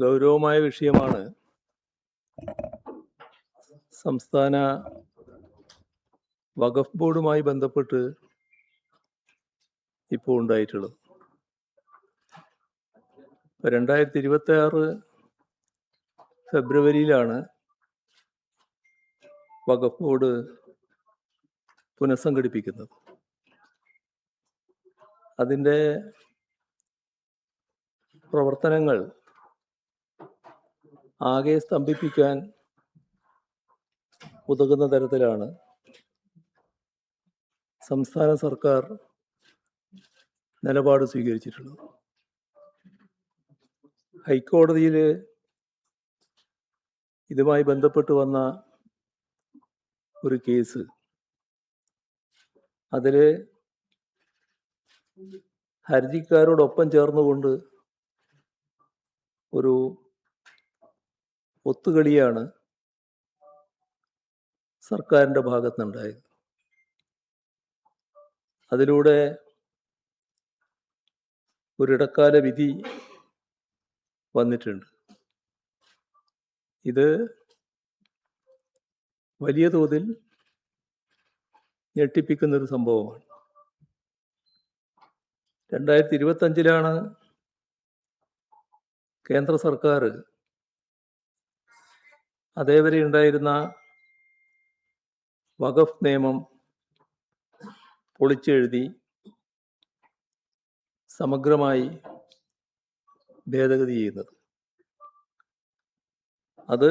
ഗൗരവമായ വിഷയമാണ് സംസ്ഥാന വഖഫ് ബോർഡുമായി ബന്ധപ്പെട്ട് ഇപ്പോൾ ഉണ്ടായിട്ടുള്ളത്. 2026 ഫെബ്രുവരിയിലാണ് വഖഫ് ബോർഡ് പുനഃസംഘടിപ്പിക്കുന്നത്. അതിൻ്റെ പ്രവർത്തനങ്ങൾ ആകെ സ്തംഭിപ്പിക്കാൻ ഉതകുന്ന തരത്തിലാണ് സംസ്ഥാന സർക്കാർ നിലപാട് സ്വീകരിച്ചിട്ടുള്ളത്. ഹൈക്കോടതിയിൽ ഇതുമായി ബന്ധപ്പെട്ട് വന്ന ഒരു കേസ്, അതിൽ ഹർജിക്കാരോടൊപ്പം ചേർന്നുകൊണ്ട് ഒരു ഒത്തുകളിയാണ് സർക്കാരിൻ്റെ ഭാഗത്തുനിന്നുണ്ടായത്. അതിലൂടെ ഒരിടക്കാല വിധി വന്നിട്ടുണ്ട്. ഇത് വലിയ തോതിൽ ഞെട്ടിപ്പിക്കുന്നൊരു സംഭവമാണ്. 2025 കേന്ദ്ര സർക്കാർ അതേവരെ ഉണ്ടായിരുന്ന വഖഫ് നിയമം പൊളിച്ചെഴുതി സമഗ്രമായി ഭേദഗതി ചെയ്യുന്നത്. അത്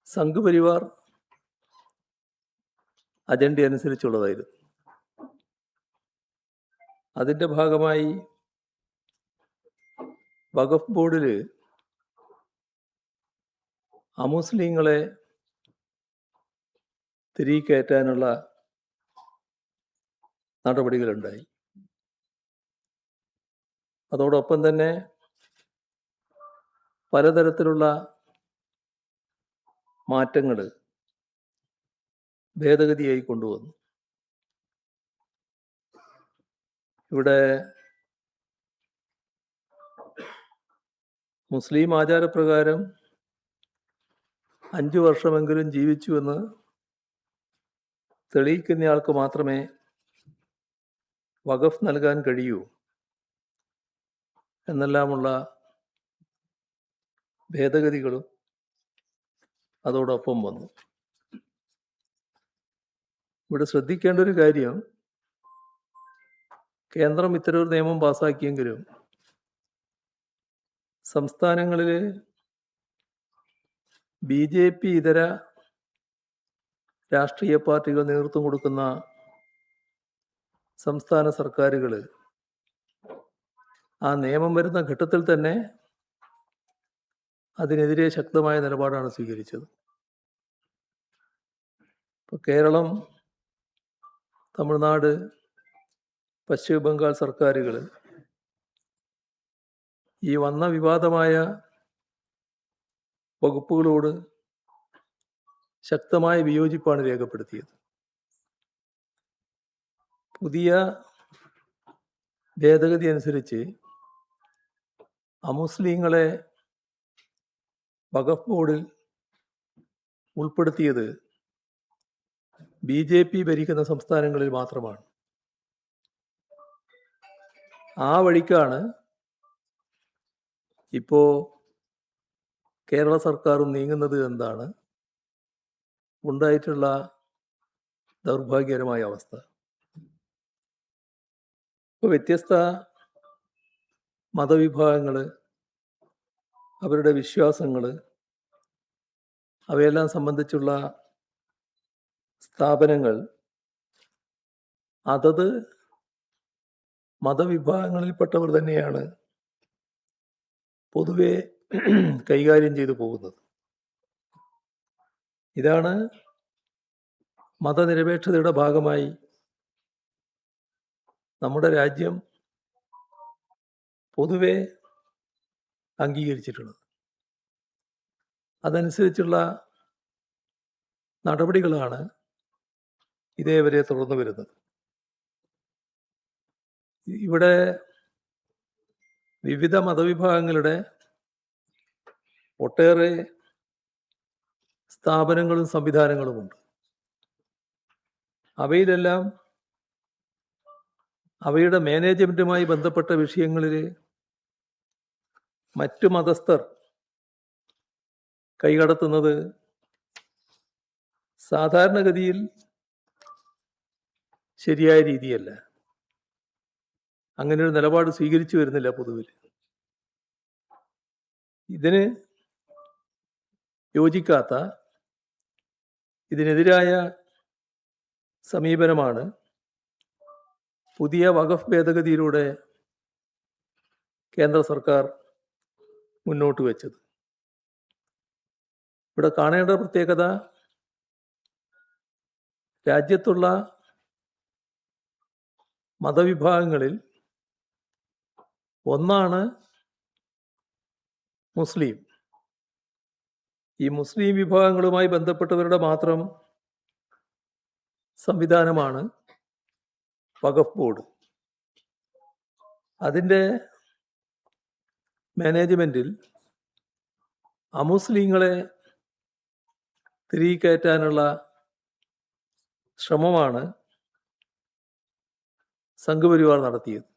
സംഘ് പരിവാർ അജണ്ട അനുസരിച്ചുള്ളതായിരുന്നു. അതിൻ്റെ ഭാഗമായി വഖഫ് ബോർഡിൽ അമുസ്ലിങ്ങളെ തിരികെ കയറ്റാനുള്ള നടപടികളുണ്ടായി. അതോടൊപ്പം തന്നെ പലതരത്തിലുള്ള മാറ്റങ്ങൾ ഭേദഗതിയായി കൊണ്ടുവന്നു. ഇവിടെ മുസ്ലിം ആചാരപ്രകാരം 5 വർഷമെങ്കിലും ജീവിച്ചുവെന്ന് തെളിയിക്കുന്നയാൾക്ക് മാത്രമേ വഖഫ് നൽകാൻ കഴിയൂ എന്നെല്ലാമുള്ള ഭേദഗതികളും അതോടൊപ്പം വന്നു. ഇവിടെ ശ്രദ്ധിക്കേണ്ട ഒരു കാര്യം, കേന്ദ്രം ഇത്തരമൊരു നിയമം പാസാക്കിയെങ്കിലും സംസ്ഥാനങ്ങളിൽ BJP ഇതര രാഷ്ട്രീയ പാർട്ടികൾ നേതൃത്വം കൊടുക്കുന്ന സംസ്ഥാന സർക്കാരുകൾ ആ നിയമം വരുന്ന ഘട്ടത്തിൽ തന്നെ അതിനെതിരെ ശക്തമായ നിലപാടാണ് സ്വീകരിച്ചത്. ഇപ്പോൾ കേരളം, തമിഴ്നാട്, പശ്ചിമ ബംഗാൾ സർക്കാരുകൾ ഈ വന്ന വിവാദമായ വകുപ്പുകളോട് ശക്തമായ വിയോജിപ്പാണ് രേഖപ്പെടുത്തിയത്. പുതിയ ഭേദഗതി അനുസരിച്ച് അമുസ്ലിങ്ങളെ വഖഫ് ബോർഡിൽ ഉൾപ്പെടുത്തിയത് BJP ഭരിക്കുന്ന സംസ്ഥാനങ്ങളിൽ മാത്രമാണ്. ആ വഴിക്കാണ് ഇപ്പോൾ കേരള സർക്കാരും നീങ്ങുന്നത് എന്നാണ് ഉണ്ടായിട്ടുള്ള ദൗർഭാഗ്യകരമായ അവസ്ഥ. ഇപ്പോൾ വ്യത്യസ്ത മതവിഭാഗങ്ങൾ, അവരുടെ വിശ്വാസങ്ങൾ, അവയെല്ലാം സംബന്ധിച്ചുള്ള സ്ഥാപനങ്ങൾ അതത് മതവിഭാഗങ്ങളിൽപ്പെട്ടവർ തന്നെയാണ് പൊതുവെ കൈകാര്യം ചെയ്തു പോകുന്നത്. ഇതാണ് മതനിരപേക്ഷതയുടെ ഭാഗമായി നമ്മുടെ രാജ്യം പൊതുവെ അംഗീകരിച്ചിട്ടുള്ളത്. അതനുസരിച്ചുള്ള നടപടികളാണ് ഇതേവരെ തുടർന്നു വരുന്നത്. ഇവിടെ വിവിധ മതവിഭാഗങ്ങളുടെ ഒട്ടേറെ സ്ഥാപനങ്ങളും സംവിധാനങ്ങളുമുണ്ട്. അവയിലെല്ലാം അവയുടെ മാനേജ്മെൻറ്റുമായി ബന്ധപ്പെട്ട വിഷയങ്ങളിൽ മറ്റു മതസ്ഥർ കൈകടത്തുന്നത് സാധാരണഗതിയിൽ ശരിയായ രീതിയല്ല. അങ്ങനെ ഒരു നിലപാട് സ്വീകരിച്ചു വരുന്നില്ല പൊതുവിൽ. ഇതിന് യോജിക്കാത്ത, ഇതിനെതിരായ സമീപനമാണ് പുതിയ വഖഫ് ഭേദഗതിയിലൂടെ കേന്ദ്ര സർക്കാർ മുന്നോട്ട് വെച്ചത്. ഇവിടെ കാണേണ്ട പ്രത്യേകത, രാജ്യത്തുള്ള മതവിഭാഗങ്ങളിൽ ഒന്നാണ് മുസ്ലിം. ഈ മുസ്ലിം വിഭാഗങ്ങളുമായി ബന്ധപ്പെട്ടവരുടെ മാത്രം സംവിധാനമാണ് വഖഫ് ബോർഡ്. അതിൻ്റെ മാനേജ്മെൻറ്റിൽ അമുസ്ലിങ്ങളെ തിരികെ കയറ്റാനുള്ള ശ്രമമാണ് സംഘപരിവാർ നടത്തിയത്.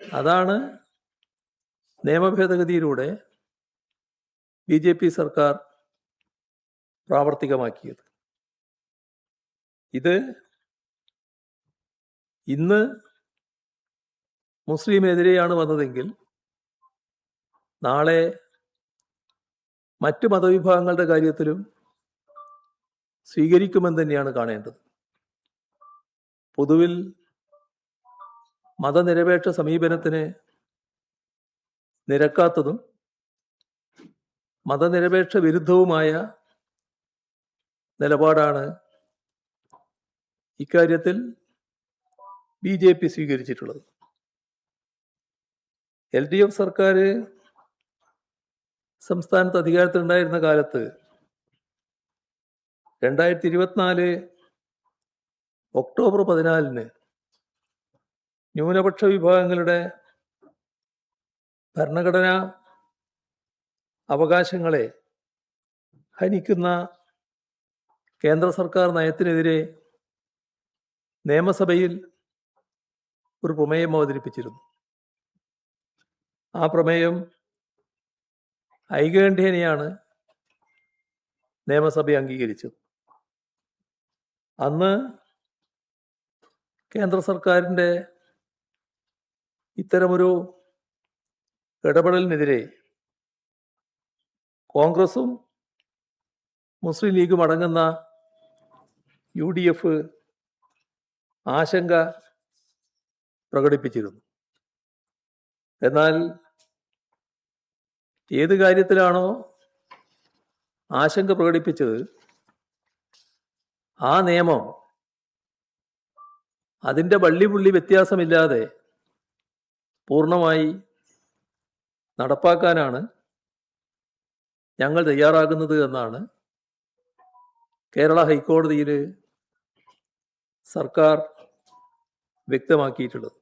അതാണ് നിയമഭേദഗതിയിലൂടെ BJP സർക്കാർ പ്രാവർത്തികമാക്കിയത്. ഇത് ഇന്ന് മുസ്ലിമെതിരെയാണ് വന്നതെങ്കിൽ നാളെ മറ്റ് മതവിഭാഗങ്ങളുടെ കാര്യത്തിലും സ്വീകരിക്കുമെന്ന് തന്നെയാണ് കാണേണ്ടത്. പൊതുവിൽ മതനിരപേക്ഷ സമീപനത്തിന് നിരക്കാത്തതും മതനിരപേക്ഷ വിരുദ്ധവുമായ നിലപാടാണ് ഇക്കാര്യത്തിൽ BJP സ്വീകരിച്ചിട്ടുള്ളത്. LDF സർക്കാർ സംസ്ഥാനത്ത് അധികാരത്തിലുണ്ടായിരുന്ന കാലത്ത് 2024 ഒക്ടോബർ 14 ന്യൂനപക്ഷ വിഭാഗങ്ങളുടെ ഭരണഘടനാ അവകാശങ്ങളെ ഹനിക്കുന്ന കേന്ദ്ര സർക്കാർ നയത്തിനെതിരെ നിയമസഭയിൽ ഒരു പ്രമേയം അവതരിപ്പിച്ചിരുന്നു. ആ പ്രമേയം ഐകകണ്ഠ്യേനയാണ് നിയമസഭ അംഗീകരിച്ചത്. അന്ന് കേന്ദ്ര സർക്കാരിൻ്റെ ഇത്തരമൊരു ഇടപെടലിനെതിരെ കോൺഗ്രസും മുസ്ലിം ലീഗും അടങ്ങുന്ന UDF ആശങ്ക പ്രകടിപ്പിച്ചിരുന്നു. എന്നാൽ ഏത് കാര്യത്തിലാണോ ആശങ്ക പ്രകടിപ്പിച്ചത്, ആ നിയമം അതിൻ്റെ വള്ളിപുള്ളി വ്യത്യാസമില്ലാതെ പൂർണ്ണമായി നടപ്പാക്കാനാണ് ഞങ്ങൾ തയ്യാറാകുന്നത് എന്നാണ് കേരള ഹൈക്കോടതിയിൽ സർക്കാർ വ്യക്തമാക്കിയിട്ടുള്ളത്.